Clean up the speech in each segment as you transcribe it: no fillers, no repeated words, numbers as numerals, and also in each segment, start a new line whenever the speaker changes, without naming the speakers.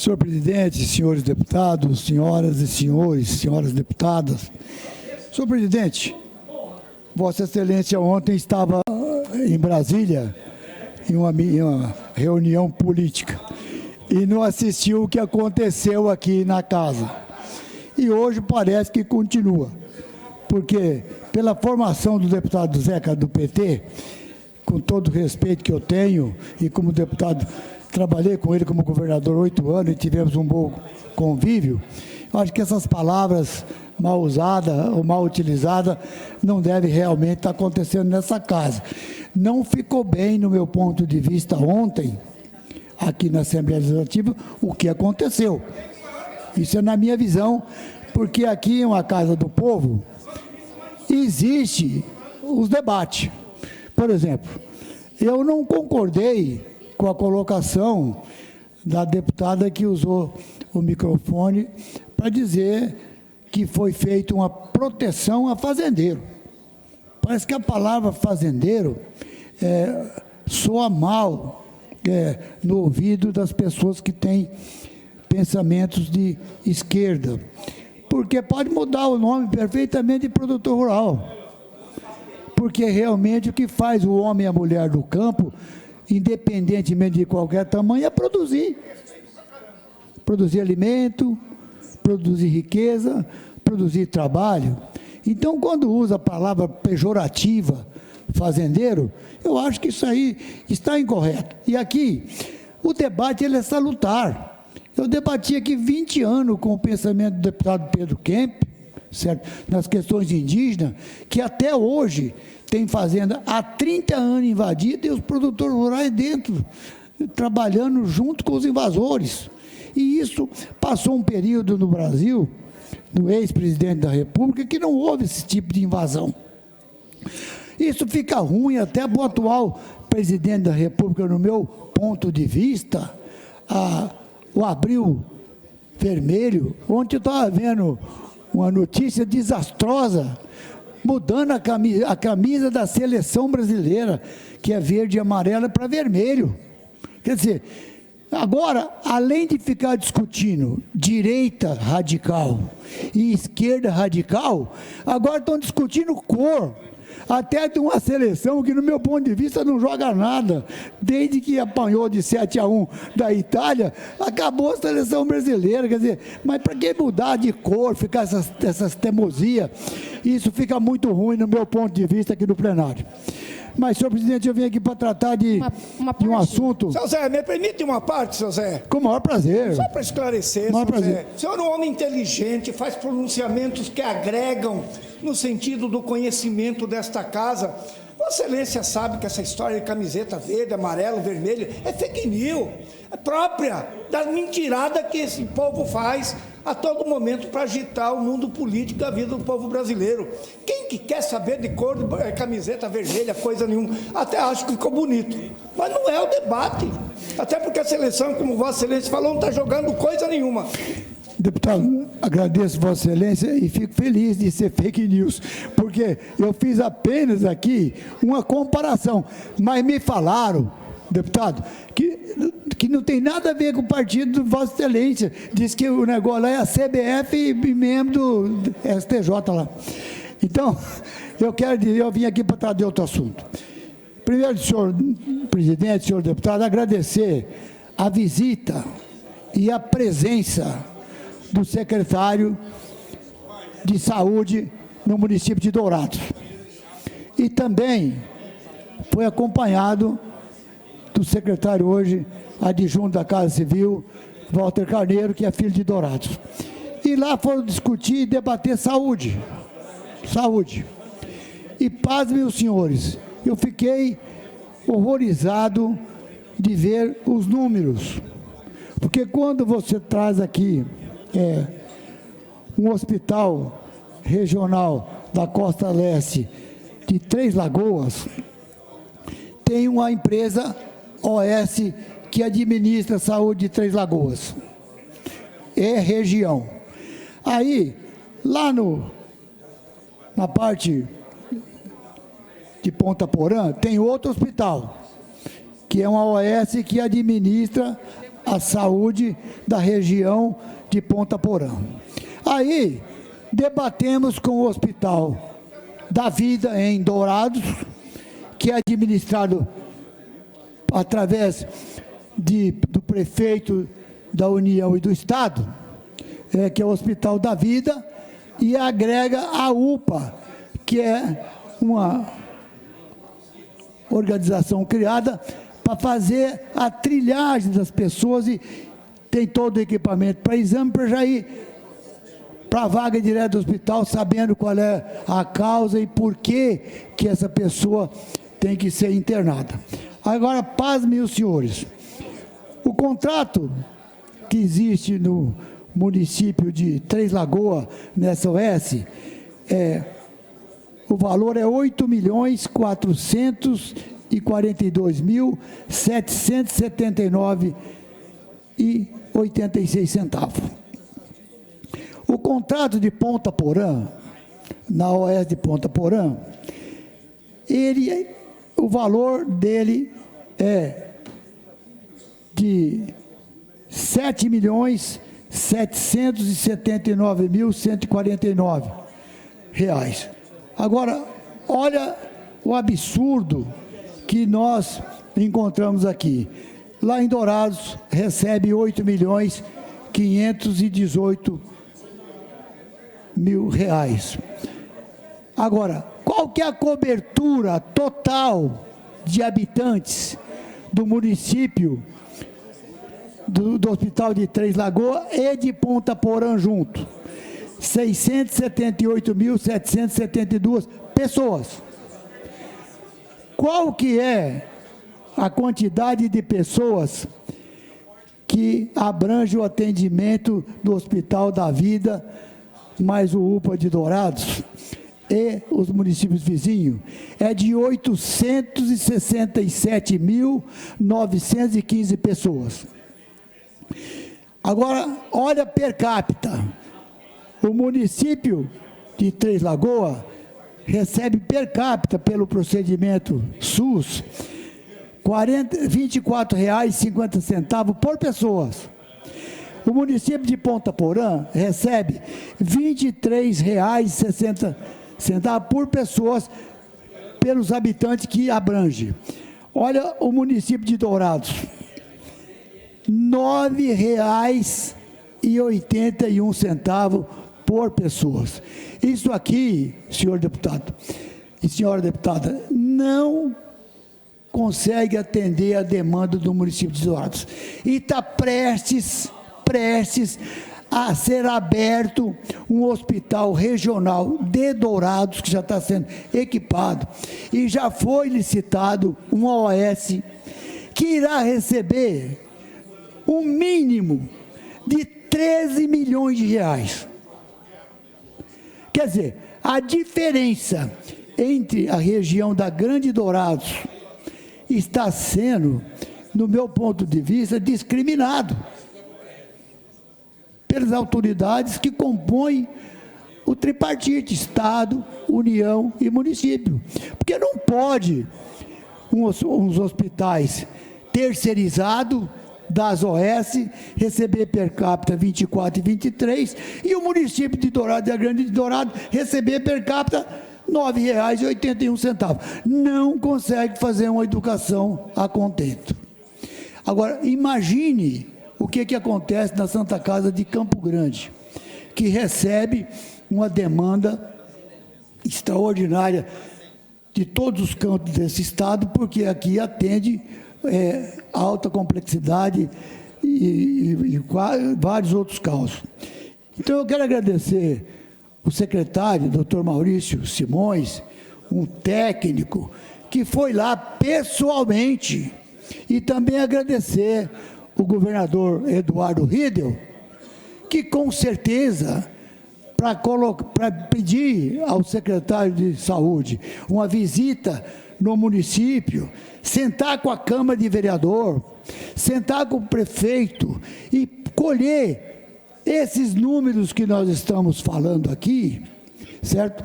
Senhor presidente, senhores deputados, senhoras e senhores, senhoras deputadas. Senhor presidente, Vossa Excelência ontem estava em Brasília, em uma reunião política, e não assistiu o que aconteceu aqui na casa. E hoje parece que continua, porque pela formação do deputado Zeca do PT, com todo o respeito que eu tenho, e como deputado, trabalhei com ele como governador 8 anos e tivemos um bom convívio, eu acho que essas palavras mal usadas ou mal utilizadas não devem realmente estar acontecendo nessa casa. Não ficou bem, no meu ponto de vista, ontem, aqui na Assembleia Legislativa, o que aconteceu. Isso é na minha visão, porque aqui é uma casa do povo, existe os debates. Por exemplo, eu não concordei com a colocação da deputada que usou o microfone para dizer que foi feita uma proteção a fazendeiro. Parece que a palavra fazendeiro soa mal no ouvido das pessoas que têm pensamentos de esquerda, porque pode mudar o nome perfeitamente de produtor rural, porque realmente o que faz o homem e a mulher do campo, independentemente de qualquer tamanho, é produzir alimento, produzir riqueza, produzir trabalho. Então, quando usa a palavra pejorativa, fazendeiro, eu acho que isso aí está incorreto. E aqui, o debate ele é salutar. Eu debati aqui 20 anos com o pensamento do deputado Pedro Kemp, certo? Nas questões indígenas, que até hoje tem fazenda há 30 anos invadida e os produtores rurais dentro, trabalhando junto com os invasores. E isso passou um período no Brasil, do ex-presidente da República, que não houve esse tipo de invasão. Isso fica ruim até para o atual presidente da República, no meu ponto de vista, o Abril Vermelho. Ontem eu estava vendo uma notícia desastrosa, mudando a camisa da seleção brasileira, que é verde e amarela, para vermelho. Quer dizer, agora, além de ficar discutindo direita radical e esquerda radical, agora estão discutindo cor. Até de uma seleção que, no meu ponto de vista, não joga nada. Desde que apanhou de 7-1 da Itália, acabou a seleção brasileira. Quer dizer, mas para que mudar de cor, ficar essas teimosias? Isso fica muito ruim, no meu ponto de vista, aqui no plenário. Mas, senhor presidente, eu vim aqui para tratar de um assunto...
Seu Zé, me permite uma parte, seu Zé?
Com o maior prazer.
Só para esclarecer, seu Zé. O senhor é um homem inteligente, faz pronunciamentos que agregam no sentido do conhecimento desta casa. Vossa Excelência sabe que essa história de camiseta verde, amarelo, vermelho é fake news, é própria da mentirada que esse povo faz a todo momento para agitar o mundo político e a vida do povo brasileiro. Quem que quer saber de cor de camiseta vermelha, coisa nenhuma, até acho que ficou bonito, mas não é o debate, até porque a seleção, como Vossa Excelência falou, não está jogando coisa nenhuma.
Deputado, agradeço Vossa Excelência e fico feliz de ser fake news, porque eu fiz apenas aqui uma comparação, mas me falaram, deputado, que não tem nada a ver com o partido de Vossa Excelência. Diz que o negócio lá é a CBF e membro do STJ lá. Então, eu vim aqui para tratar de outro assunto. Primeiro, senhor presidente, senhor deputado, agradecer a visita e a presença do secretário de Saúde no município de Dourados. E também foi acompanhado do secretário hoje, adjunto da Casa Civil, Walter Carneiro, que é filho de Dourados. E lá foram discutir e debater saúde. Saúde. E pasmem os senhores, eu fiquei horrorizado de ver os números. Porque quando você traz aqui um hospital regional da Costa Leste de Três Lagoas, tem uma empresa OS que administra a saúde de Três Lagoas. É região. Aí, lá na parte de Ponta Porã, tem outro hospital, que é uma OS que administra a saúde da região de Ponta Porã. Aí, debatemos com o Hospital da Vida em Dourados, que é administrado através do prefeito da União e do Estado, que é o Hospital da Vida, e agrega a UPA, que é uma organização criada para fazer a trilhagem das pessoas e tem todo o equipamento para exame, para já ir para a vaga direta do hospital, sabendo qual é a causa e por que essa pessoa tem que ser internada. Agora, pasmem os senhores, o contrato que existe no município de Três Lagoas, nessa OS, o valor é R$ 8.442.779,86. O contrato de Ponta Porã, na OS de Ponta Porã, o valor dele é de R$ 7.779.149. Agora, olha o absurdo que nós encontramos aqui. Lá em Dourados, recebe R$ 8.518.000. Agora, qual que é a cobertura total de habitantes do município do Hospital de Três Lagoas e de Ponta Porã junto? 678.772 pessoas. Qual que é a quantidade de pessoas que abrange o atendimento do Hospital da Vida, mais o UPA de Dourados e os municípios vizinhos? É de 867.915 pessoas. Agora, olha per capita. O município de Três Lagoas recebe per capita, pelo procedimento SUS, R$ 24,50 por pessoa. O município de Ponta Porã recebe R$ 23,60 por pessoa, pelos habitantes que abrange. Olha o município de Dourados, R$ 9,81 por pessoas. Isso aqui, senhor deputado e senhora deputada, não consegue atender a demanda do município de Dourados. E está prestes a ser aberto um hospital regional de Dourados, que já está sendo equipado, e já foi licitado um OS que irá receber um mínimo de R$ 13 milhões. Quer dizer, a diferença entre a região da Grande Dourados está sendo, no meu ponto de vista, discriminado pelas autoridades que compõem o tripartite, Estado, União e município. Porque não pode uns hospitais terceirizados das OS receber per capita 24 e 23 e o município de Dourados e a Grande de Dourados receber per capita R$ 9,81. Não consegue fazer uma educação a contento. Agora, imagine o que acontece na Santa Casa de Campo Grande, que recebe uma demanda extraordinária de todos os cantos desse estado, porque aqui atende alta complexidade e vários outros casos. Então, eu quero agradecer o secretário, doutor Maurício Simões, um técnico, que foi lá pessoalmente, e também agradecer o governador Eduardo Riedel, que com certeza, para pedir ao secretário de Saúde uma visita no município, sentar com a Câmara de Vereador, sentar com o prefeito e colher esses números que nós estamos falando aqui, certo?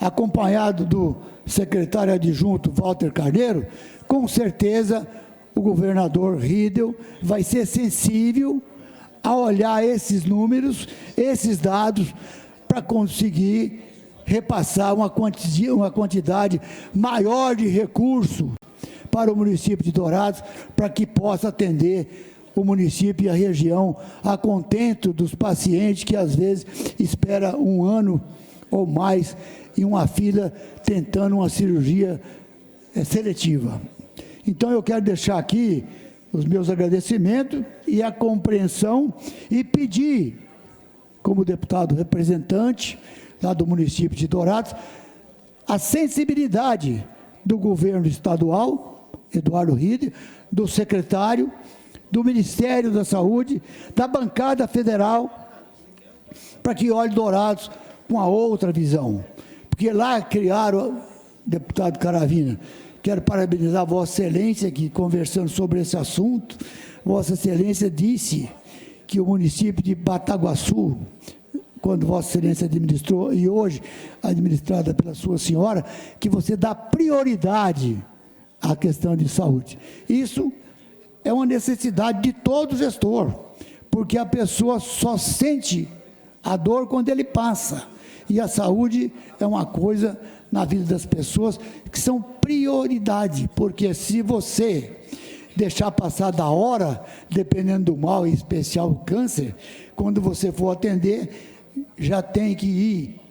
Acompanhado do secretário adjunto Walter Carneiro, com certeza o governador Riedel vai ser sensível a olhar esses números, esses dados, para conseguir repassar uma quantidade maior de recurso para o município de Dourados, para que possa atender o município e a região a contento dos pacientes que às vezes esperam um ano ou mais em uma fila tentando uma cirurgia seletiva. Então eu quero deixar aqui os meus agradecimentos e a compreensão e pedir, como deputado representante lá do município de Dourados, a sensibilidade do governo estadual, Eduardo Riedel, do secretário, do Ministério da Saúde, da bancada federal, para que olhe Dourados com a outra visão. Porque lá criaram, deputado Caravina, quero parabenizar Vossa Excelência, que conversando sobre esse assunto, Vossa Excelência disse que o município de Bataguaçu, quando Vossa Excelência administrou, e hoje administrada pela sua senhora, que você dá prioridade à questão de saúde. Isso é uma necessidade de todo gestor, porque a pessoa só sente a dor quando ele passa. E a saúde é uma coisa na vida das pessoas que são prioridade, porque se você deixar passar da hora, dependendo do mal, em especial o câncer, quando você for atender, já tem que ir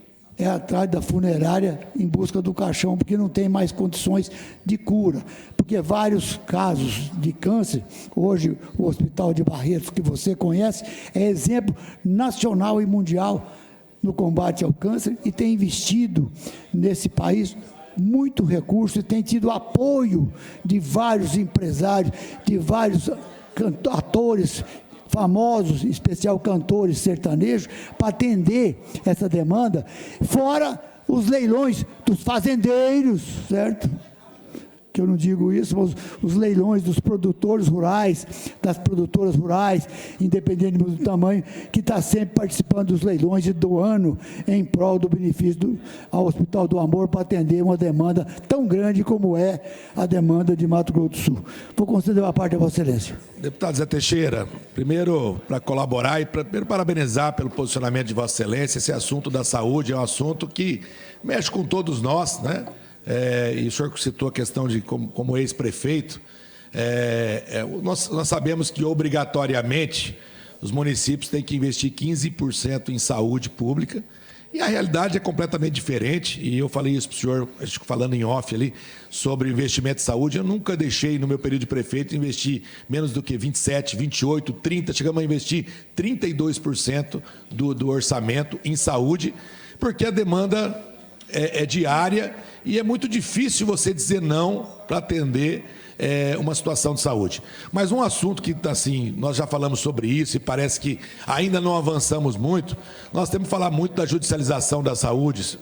atrás da funerária em busca do caixão, porque não tem mais condições de cura. Porque vários casos de câncer, hoje o Hospital de Barretos, que você conhece, é exemplo nacional e mundial no combate ao câncer e tem investido nesse país muito recurso e tem tido apoio de vários empresários, de vários atores famosos, em especial cantores sertanejos, para atender essa demanda, fora os leilões dos fazendeiros, certo? Que eu não digo isso, mas os leilões dos produtores rurais, das produtoras rurais, independente do tamanho, que está sempre participando dos leilões e doando em prol do benefício ao Hospital do Amor para atender uma demanda tão grande como é a demanda de Mato Grosso do Sul. Vou conceder a parte a Vossa Excelência.
Deputado Zé Teixeira, primeiro para colaborar e primeiro parabenizar pelo posicionamento de Vossa Excelência. Esse assunto da saúde é um assunto que mexe com todos nós, né? E o senhor citou a questão de como ex-prefeito, nós sabemos que obrigatoriamente os municípios têm que investir 15% em saúde pública, e a realidade é completamente diferente, e eu falei isso para o senhor, falando em off ali, sobre investimento em saúde. Eu nunca deixei, no meu período de prefeito, investir menos do que 27%, 28%, 30%, chegamos a investir 32% do orçamento em saúde, porque a demanda é diária e é muito difícil você dizer não para atender uma situação de saúde. Mas um assunto que, assim, nós já falamos sobre isso e parece que ainda não avançamos muito, nós temos que falar muito da judicialização da saúde,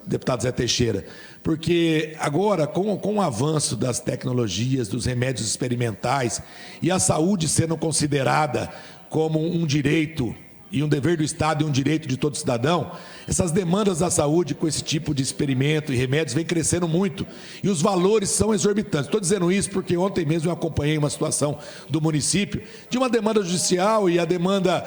deputado Zé Teixeira, porque agora, com o avanço das tecnologias, dos remédios experimentais e a saúde sendo considerada como um direito e um dever do Estado e um direito de todo cidadão, essas demandas da saúde com esse tipo de experimento e remédios vem crescendo muito e os valores são exorbitantes. Estou dizendo isso porque ontem mesmo eu acompanhei uma situação do município de uma demanda judicial e a demanda,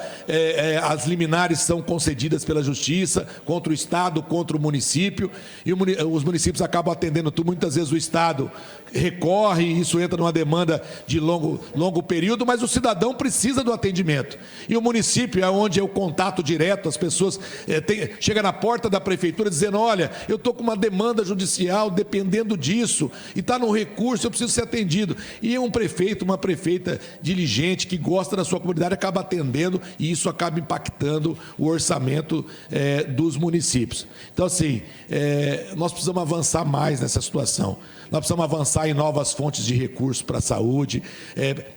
as liminares são concedidas pela Justiça contra o Estado, contra o município, e os municípios acabam atendendo tudo. Muitas vezes o Estado recorre e isso entra numa demanda de longo período, mas o cidadão precisa do atendimento. E o município é onde é o contato direto, as pessoas chega na porta da prefeitura dizendo: olha, eu estou com uma demanda judicial dependendo disso, e está no recurso, eu preciso ser atendido. E um prefeito, uma prefeita diligente, que gosta da sua comunidade, acaba atendendo, e isso acaba impactando o orçamento dos municípios. Então, assim, nós precisamos avançar mais nessa situação. Nós precisamos avançar em novas fontes de recursos para a saúde,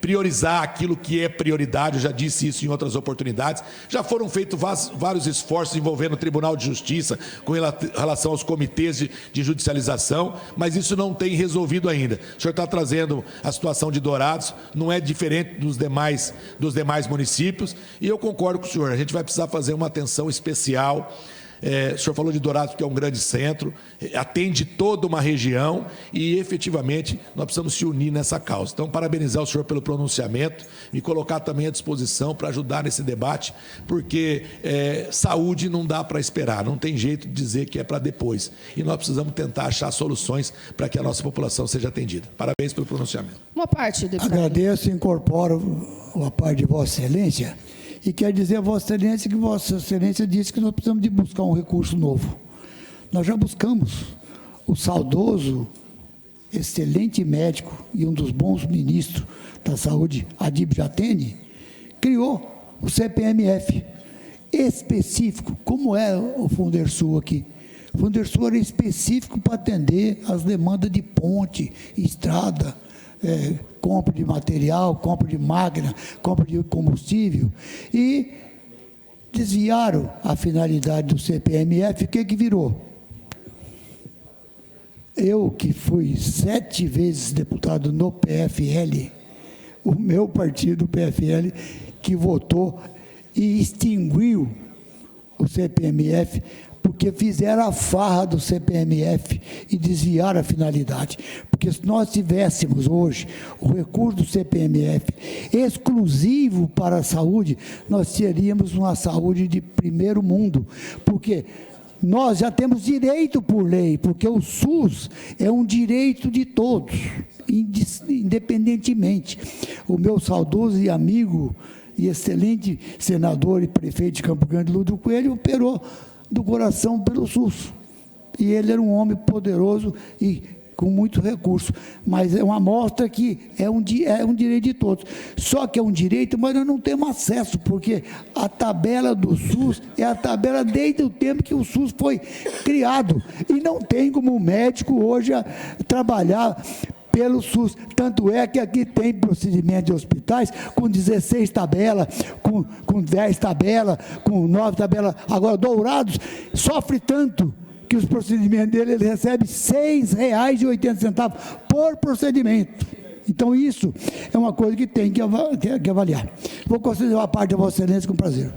priorizar aquilo que é prioridade. Eu já disse isso em outras oportunidades. Já foram feitos vários esforços envolvendo o Tribunal de Justiça com relação aos comitês de judicialização, mas isso não tem resolvido ainda. O senhor está trazendo a situação de Dourados, não é diferente dos demais municípios, e eu concordo com o senhor. A gente vai precisar fazer uma atenção especial O senhor falou de Dourados, que é um grande centro, atende toda uma região e, efetivamente, nós precisamos se unir nessa causa. Então, parabenizar o senhor pelo pronunciamento e colocar também à disposição para ajudar nesse debate, porque saúde não dá para esperar, não tem jeito de dizer que é para depois. E nós precisamos tentar achar soluções para que a nossa população seja atendida. Parabéns pelo pronunciamento.
Uma parte, deputado.
Agradeço e incorporo a parte de Vossa Excelência e quer dizer a Vossa Excelência que Vossa Excelência disse que nós precisamos de buscar um recurso novo. Nós já buscamos. O saudoso, excelente médico e um dos bons ministros da saúde, Adib Jatene, criou o CPMF específico, como é o Fundersul aqui. O Fundersul era específico para atender as demandas de ponte, estrada, compra de material, compra de máquina, compra de combustível, e desviaram a finalidade do CPMF. O que virou? Eu, que fui 7 vezes deputado no PFL, o meu partido, o PFL, que votou e extinguiu o CPMF, porque fizeram a farra do CPMF e desviaram a finalidade. Porque se nós tivéssemos hoje o recurso do CPMF exclusivo para a saúde, nós teríamos uma saúde de primeiro mundo, porque nós já temos direito por lei, porque o SUS é um direito de todos, independentemente. O meu saudoso e amigo e excelente senador e prefeito de Campo Grande, Lúcio Coelho, operou do coração pelo SUS. E ele era um homem poderoso e com muito recurso, mas é uma amostra que é um direito de todos. Só que é um direito, mas nós não temos acesso, porque a tabela do SUS é a tabela desde o tempo que o SUS foi criado, e não tem como o médico hoje trabalhar pelo SUS. Tanto é que aqui tem procedimento de hospitais com 16 tabelas, com 10 tabelas, com 9 tabelas. Agora, Dourados sofre tanto que os procedimentos dele, ele recebe R$ 6,80 por procedimento. Então, isso é uma coisa que tem que avaliar. Vou considerar a parte da Vossa Excelência com prazer.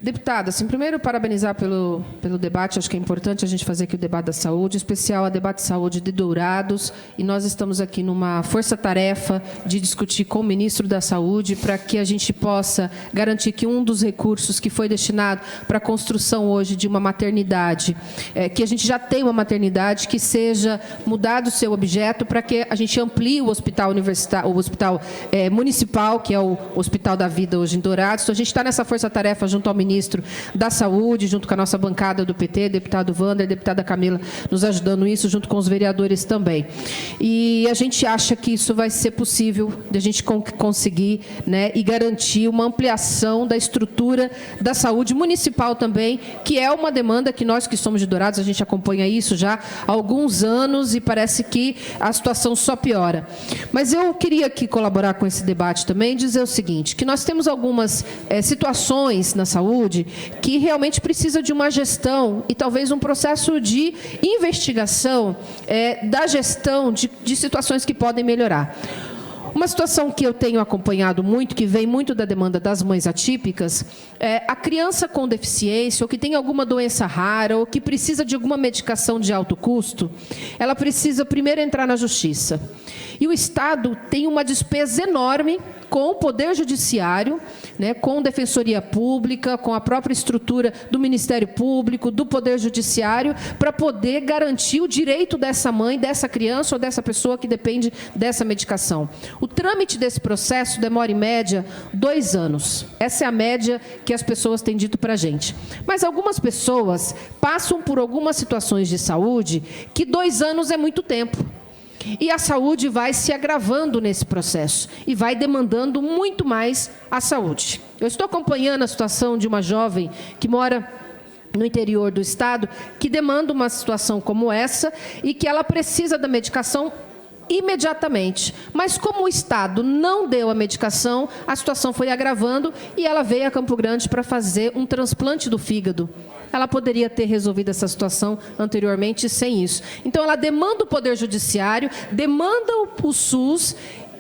Deputada, assim, primeiro, parabenizar pelo debate. Acho que é importante a gente fazer aqui o debate da saúde, em especial a debate de saúde de Dourados, e nós estamos aqui numa força-tarefa de discutir com o ministro da Saúde para que a gente possa garantir que um dos recursos que foi destinado para a construção hoje de uma maternidade, que a gente já tem uma maternidade, que seja mudado o seu objeto para que a gente amplie o hospital universitário, o hospital municipal, que é o Hospital da Vida hoje em Dourados. Então, a gente está nessa força-tarefa junto ao ministro da Saúde, junto com a nossa bancada do PT, deputado Wander, deputada Camila, nos ajudando nisso, junto com os vereadores também. E a gente acha que isso vai ser possível de a gente conseguir, né, e garantir uma ampliação da estrutura da saúde municipal também, que é uma demanda que nós que somos de Dourados, a gente acompanha isso já há alguns anos e parece que a situação só piora. Mas eu queria aqui colaborar com esse debate também e dizer o seguinte, que nós temos algumas situações na saúde que realmente precisa de uma gestão e talvez um processo de investigação da gestão de situações que podem melhorar. Uma situação que eu tenho acompanhado muito, que vem muito da demanda das mães atípicas, a criança com deficiência, ou que tem alguma doença rara, ou que precisa de alguma medicação de alto custo, ela precisa primeiro entrar na justiça. E o Estado tem uma despesa enorme com o Poder Judiciário, né, com Defensoria Pública, com a própria estrutura do Ministério Público, do Poder Judiciário, para poder garantir o direito dessa mãe, dessa criança ou dessa pessoa que depende dessa medicação. O trâmite desse processo demora, em média, 2 anos. Essa é a média que as pessoas têm dito para a gente. Mas algumas pessoas passam por algumas situações de saúde que 2 anos é muito tempo. E a saúde vai se agravando nesse processo e vai demandando muito mais a saúde. Eu estou acompanhando a situação de uma jovem que mora no interior do estado, que demanda uma situação como essa e que ela precisa da medicação imediatamente. Mas como o Estado não deu a medicação, a situação foi agravando e ela veio a Campo Grande para fazer um transplante do fígado. Ela poderia ter resolvido essa situação anteriormente sem isso. Então, ela demanda o Poder Judiciário, demanda o SUS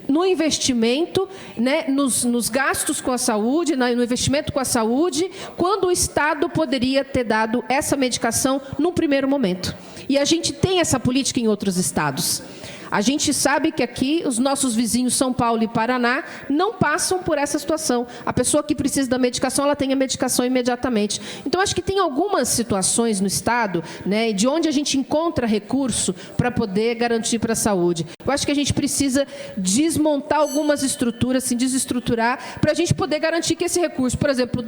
no investimento, né, nos gastos com a saúde, no investimento com a saúde, quando o Estado poderia ter dado essa medicação num primeiro momento. E a gente tem essa política em outros estados. A gente sabe que aqui os nossos vizinhos São Paulo e Paraná não passam por essa situação. A pessoa que precisa da medicação, ela tem a medicação imediatamente. Então, acho que tem algumas situações no Estado, né, de onde a gente encontra recurso para poder garantir para a saúde. Eu acho que a gente precisa desmontar algumas estruturas, assim, desestruturar, para a gente poder garantir que esse recurso, por exemplo,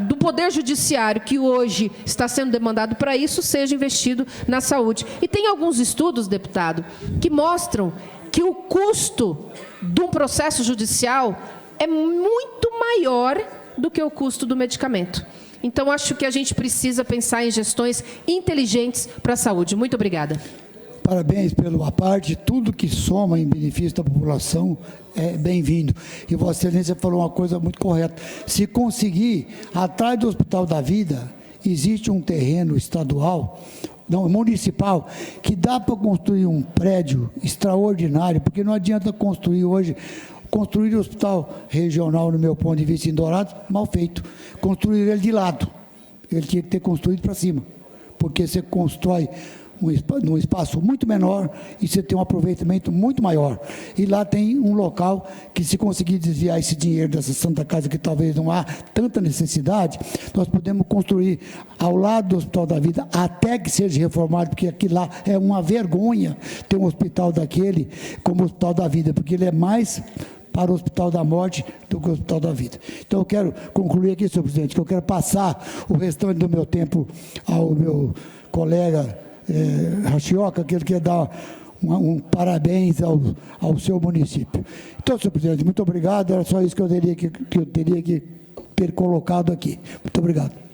do Poder Judiciário, que hoje está sendo demandado para isso, seja investido na saúde. E tem alguns estudos, deputado, que mostram que o custo de um processo judicial é muito maior do que o custo do medicamento. Então, acho que a gente precisa pensar em gestões inteligentes para a saúde. Muito obrigada.
Parabéns pelo à parte, tudo que soma em benefício da população é bem-vindo. E Vossa Excelência falou uma coisa muito correta. Se conseguir, atrás do Hospital da Vida, existe um terreno estadual, não, municipal, que dá para construir um prédio extraordinário, porque não adianta construir hoje, construir o hospital regional, no meu ponto de vista, em Dourados, mal feito. Construir ele de lado. Ele tinha que ter construído para cima, porque você constrói num espaço muito menor e você tem um aproveitamento muito maior. E lá tem um local que, se conseguir desviar esse dinheiro dessa Santa Casa, que talvez não há tanta necessidade, nós podemos construir ao lado do Hospital da Vida, até que seja reformado, porque aqui lá é uma vergonha ter um hospital daquele como o Hospital da Vida, porque ele é mais para o Hospital da Morte do que o Hospital da Vida. Então, eu quero concluir aqui, senhor presidente, que eu quero passar o restante do meu tempo ao meu colega Rachioca, que ele quer dar um parabéns ao seu município. Então, senhor presidente, muito obrigado. Era só isso que eu teria que ter colocado aqui. Muito obrigado.